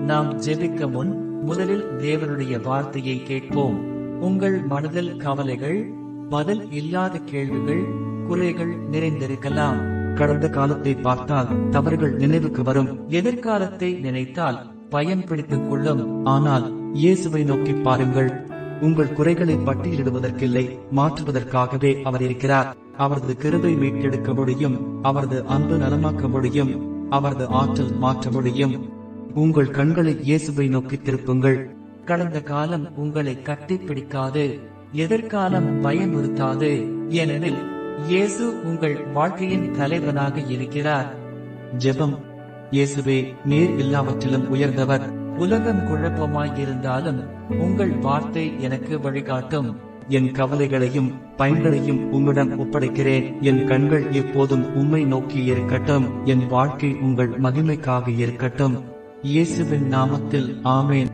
நாம் ஜெபிக்க முன் முதலில் தேவனுடைய வார்த்தையை கேட்போம். உங்கள் மனதில் கவலைகள், பதில் இல்லாத கேள்விகள், குறைகள் நிறைந்திருக்கலாம். கடந்த காலத்தை பார்த்தால் தவறுகள் நினைவுக்கு வரும். எதிர்காலத்தை நினைத்தால் பயம் பிடித்துக் கொள்ளும். ஆனால் இயேசுவை நோக்கி பாருங்கள். உங்கள் குறைகளை பட்டியலிடுவதற்கில்லை, மாற்றுவதற்காகவே அவர் இருக்கிறார். அவரது கிருபை மீட்டெடுக்க முடியும். அவரது அன்பு நலமாக்க முடியும். அவரது ஆற்றல் மாற்ற முடியும். உங்கள் கண்களை இயேசுவை நோக்கி திருப்புங்கள். கடந்த காலம் உங்களை கட்டி பிடிக்காது, எதிர்காலம் பயமுறுத்தாது. ஏனெனில் இயேசு உங்கள் வாழ்க்கையின் தலைவனாக இருக்கிறார். ஜெபம். இயேசுவே, நீர் எல்லாவற்றிலும் உயர்ந்தவர். உலகம் குழப்பமாயிருந்தாலும் உங்கள் வார்த்தை எனக்கு வழிகாட்டும். என் கவலைகளையும் பயன்களையும் உம்மிடம் ஒப்படைக்கிறேன். என் கண்கள் எப்போதும் உம்மை நோக்கி இருக்கட்டும். என் வாழ்க்கை உங்கள் மகிமைக்காக இருக்கட்டும். இயேசுவின் நாமத்தில் ஆமேன்.